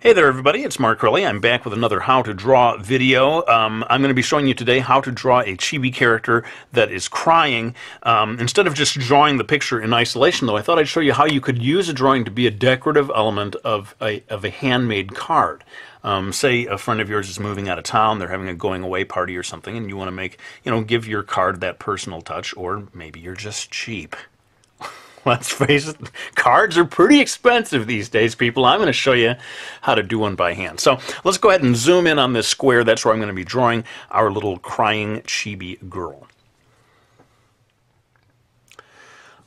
Hey there everybody, it's Mark Curley. I'm back with another how to draw video. I'm going to be showing you today how to draw a chibi character that is crying. Instead of just drawing the picture in isolation though, I thought I'd show you how you could use a drawing to be a decorative element of a handmade card. Say a friend of yours is moving out of town, they're having a going away party or something, and you want to make, give your card that personal touch, or maybe you're just cheap. Let's face it, cards are pretty expensive these days, people. I'm going to show you how to do one by hand. So let's go ahead and zoom in on this square. That's where I'm going to be drawing our little crying chibi girl.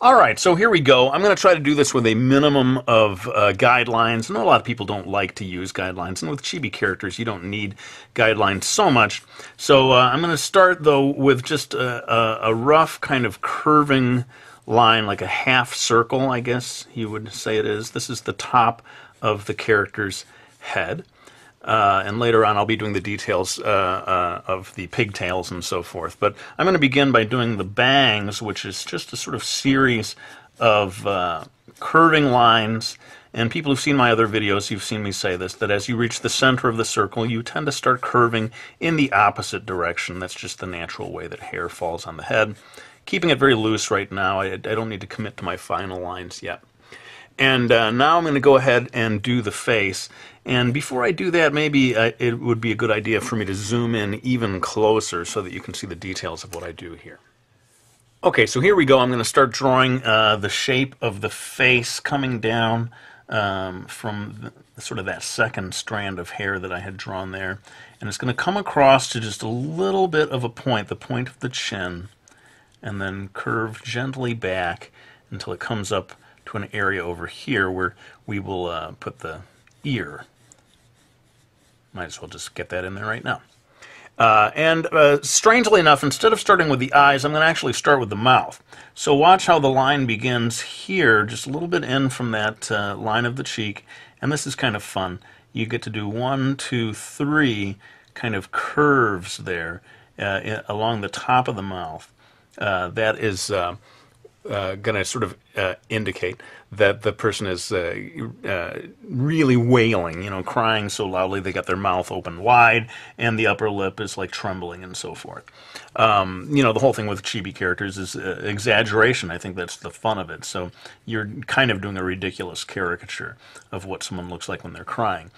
Alright, so here we go. I'm going to try to do this with a minimum of guidelines. I know a lot of people don't like to use guidelines, and with chibi characters you don't need guidelines so much. So I'm going to start, though, with just a rough kind of curving line, like a half circle, I guess you would say it is. This is the top of the character's head. And later on I'll be doing the details of the pigtails and so forth. But I'm going to begin by doing the bangs, which is just a sort of series of curving lines. And people who've seen my other videos, you've seen me say this, that as you reach the center of the circle, you tend to start curving in the opposite direction. That's just the natural way that hair falls on the head. Keeping it very loose right now. I don't need to commit to my final lines yet. And now I'm going to go ahead and do the face. And before I do that, maybe it would be a good idea for me to zoom in even closer so that you can see the details of what I do here. Okay, so here we go. I'm going to start drawing the shape of the face coming down from sort of that second strand of hair that I had drawn there. And it's going to come across to just a little bit of a point, the point of the chin, and then curve gently back until it comes up to an area over here where we will put the ear. Might as well just get that in there right now. Strangely enough, instead of starting with the eyes, I'm going to actually start with the mouth. So watch how the line begins here, just a little bit in from that line of the cheek, and this is kind of fun. You get to do 1, 2, 3 kind of curves there along the top of the mouth. That is going to sort of indicate that the person is really wailing, crying so loudly they got their mouth open wide, and the upper lip is like trembling and so forth. The whole thing with chibi characters is exaggeration. I think that's the fun of it. So you're kind of doing a ridiculous caricature of what someone looks like when they're crying.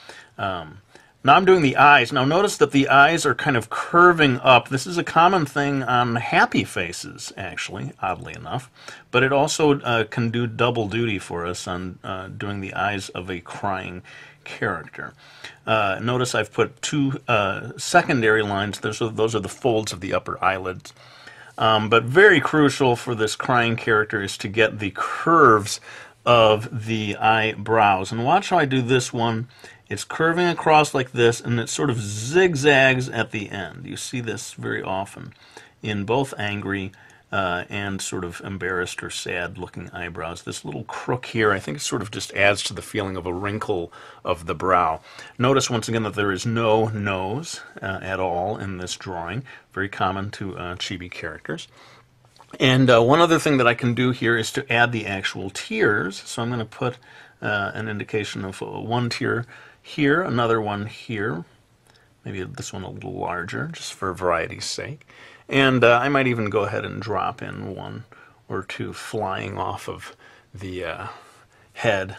Now I'm doing the eyes. Now notice that the eyes are kind of curving up. This is a common thing on happy faces, actually, oddly enough. But it also can do double duty for us on doing the eyes of a crying character. Notice I've put 2 secondary lines. Those are the folds of the upper eyelids. But very crucial for this crying character is to get the curves of the eyebrows. And watch how I do this one. It's curving across like this, and it sort of zigzags at the end. You see this very often in both angry and sort of embarrassed or sad-looking eyebrows. This little crook here, I think it sort of just adds to the feeling of a wrinkle of the brow. Notice once again that there is no nose at all in this drawing. Very common to chibi characters. And one other thing that I can do here is to add the actual tears. So I'm going to put an indication of one tear here, another one here, maybe this one a little larger, just for variety's sake. And I might even go ahead and drop in 1 or 2 flying off of the head.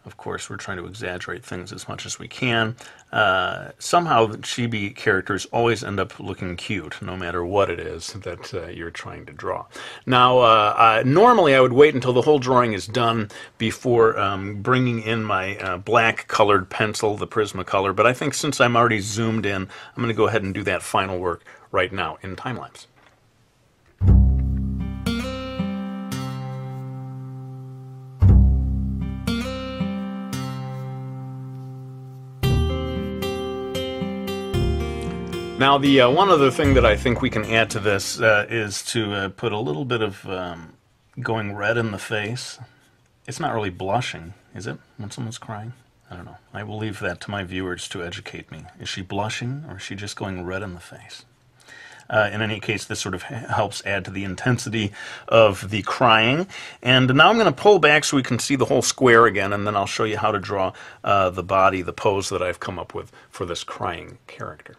Of course, we're trying to exaggerate things as much as we can. Somehow, the chibi characters always end up looking cute, no matter what it is that you're trying to draw. Now, normally I would wait until the whole drawing is done before bringing in my black-colored pencil, the Prismacolor, but I think since I'm already zoomed in, I'm going to go ahead and do that final work right now in time-lapse. Now, the one other thing that I think we can add to this is to put a little bit of going red in the face. It's not really blushing, is it, when someone's crying? I don't know. I will leave that to my viewers to educate me. Is she blushing, or is she just going red in the face? In any case, this sort of helps add to the intensity of the crying. And now I'm going to pull back so we can see the whole square again, and then I'll show you how to draw the body, the pose that I've come up with for this crying character.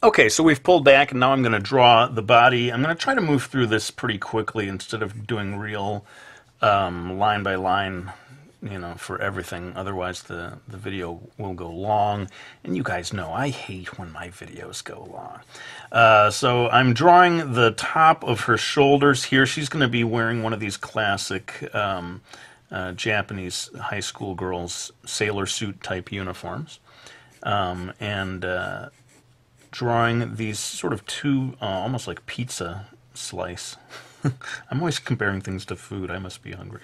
Okay, so we've pulled back, and now I'm going to draw the body. I'm going to try to move through this pretty quickly instead of doing real line by line, you know, for everything. Otherwise the video will go long, and you guys know I hate when my videos go long. So I'm drawing the top of her shoulders here. She's going to be wearing one of these classic Japanese high school girls' sailor suit type uniforms, and drawing these sort of two almost like pizza slice. I'm always comparing things to food. I must be hungry.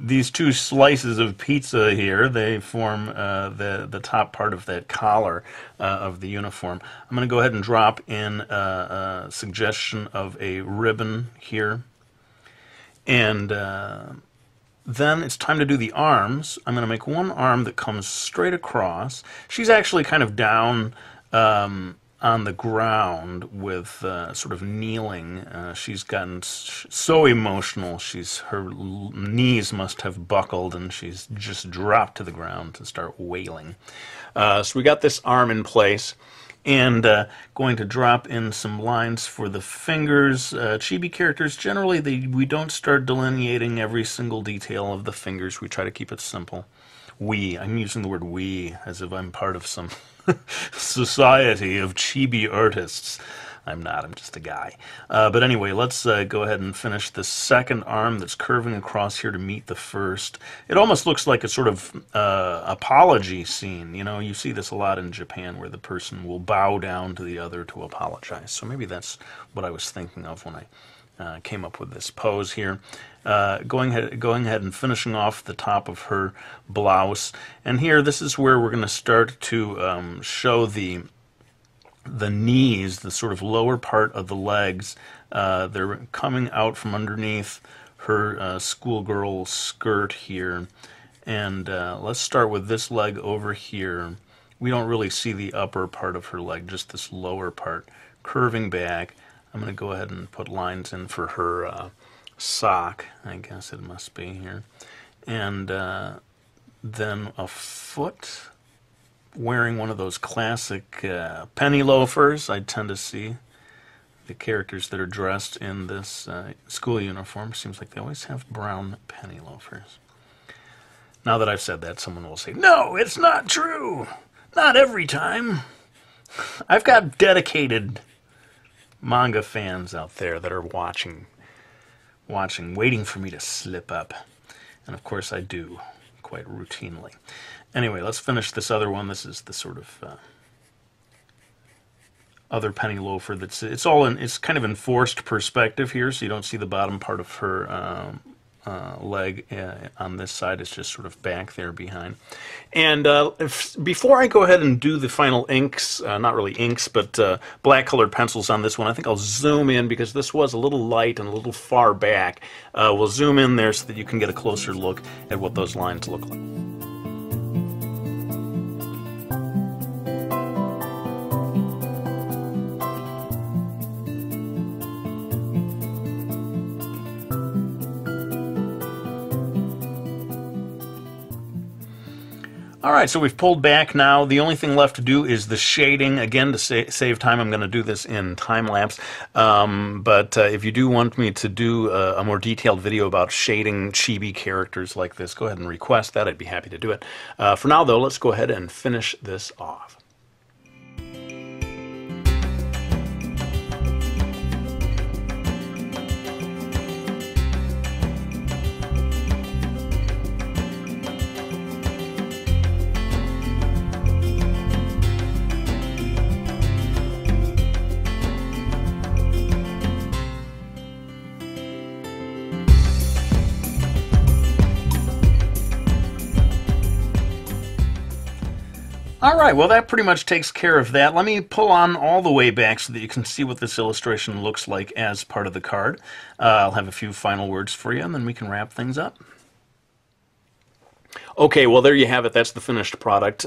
These two slices of pizza here, they form the top part of that collar of the uniform. I'm going to go ahead and drop in a suggestion of a ribbon here. And then it's time to do the arms. I'm going to make one arm that comes straight across. She's actually kind of down on the ground with sort of kneeling. She's gotten so emotional, her knees must have buckled, and she's just dropped to the ground to start wailing. So we got this arm in place, and going to drop in some lines for the fingers. Chibi characters, generally we don't start delineating every single detail of the fingers. We try to keep it simple. I'm using the word we as if I'm part of some society of chibi artists. I'm not, I'm just a guy. But anyway, let's go ahead and finish the second arm that's curving across here to meet the first. It almost looks like a sort of apology scene. You know, you see this a lot in Japan where the person will bow down to the other to apologize. So maybe that's what I was thinking of when I came up with this pose here. Going ahead and finishing off the top of her blouse. And here, this is where we're going to start to show the knees, the sort of lower part of the legs. They're coming out from underneath her schoolgirl skirt here. And let's start with this leg over here. We don't really see the upper part of her leg, just this lower part curving back. I'm going to go ahead and put lines in for her sock, I guess it must be here. And then a foot, wearing one of those classic penny loafers. I tend to see the characters that are dressed in this school uniform. Seems like they always have brown penny loafers. Now that I've said that, someone will say, no, it's not true. Not every time. I've got dedicated manga fans out there that are watching, waiting for me to slip up. And of course I do, quite routinely. Anyway, let's finish this other one. This is the sort of other penny loafer. It's kind of in forced perspective here, so you don't see the bottom part of her leg on this side. It's just sort of back there behind. And before I go ahead and do the final inks, not really inks, but black colored pencils on this one, I think I'll zoom in because this was a little light and a little far back. We'll zoom in there so that you can get a closer look at what those lines look like. Alright, so we've pulled back now. The only thing left to do is the shading. Again, to save time, I'm going to do this in time-lapse. But if you do want me to do a more detailed video about shading chibi characters like this, go ahead and request that. I'd be happy to do it. For now, though, let's go ahead and finish this off. Alright, well that pretty much takes care of that. Let me pull on all the way back so that you can see what this illustration looks like as part of the card. I'll have a few final words for you and then we can wrap things up. Okay, well there you have it. That's the finished product.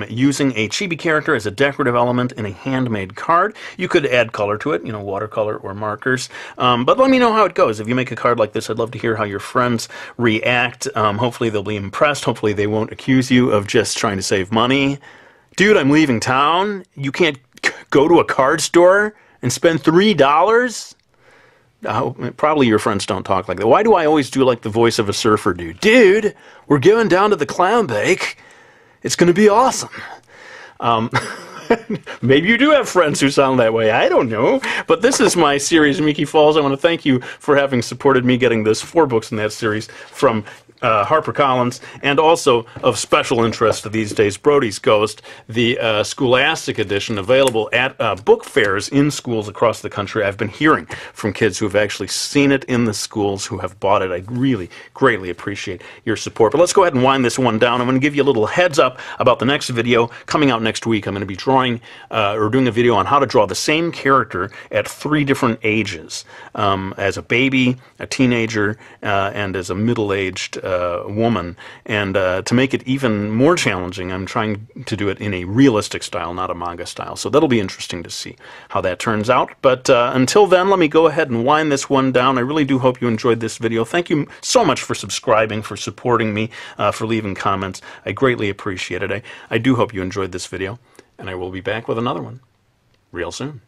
Using a chibi character as a decorative element in a handmade card. You could add color to it, you know, watercolor or markers. But let me know how it goes. If you make a card like this, I'd love to hear how your friends react. Hopefully they'll be impressed. Hopefully they won't accuse you of just trying to save money. Dude, I'm leaving town. You can't go to a card store and spend $3? Probably your friends don't talk like that. Why do I always do like the voice of a surfer dude? Dude, we're going down to the clown bake. It's going to be awesome. Maybe you do have friends who sound that way. I don't know. But this is my series, Miki Falls. I want to thank you for having supported me getting this 4 books in that series from HarperCollins, and also of special interest these days, Brody's Ghost, the Scholastic edition, available at book fairs in schools across the country. I've been hearing from kids who have actually seen it in the schools, who have bought it. I really greatly appreciate your support. But let's go ahead and wind this one down. I'm going to give you a little heads up about the next video coming out next week. I'm going to be drawing or doing a video on how to draw the same character at 3 different ages, as a baby, a teenager, and as a middle-aged woman. And to make it even more challenging, I'm trying to do it in a realistic style, not a manga style. So that'll be interesting to see how that turns out. But until then, let me go ahead and wind this one down. I really do hope you enjoyed this video. Thank you so much for subscribing, for supporting me, for leaving comments. I greatly appreciate it. I do hope you enjoyed this video, and I will be back with another one real soon.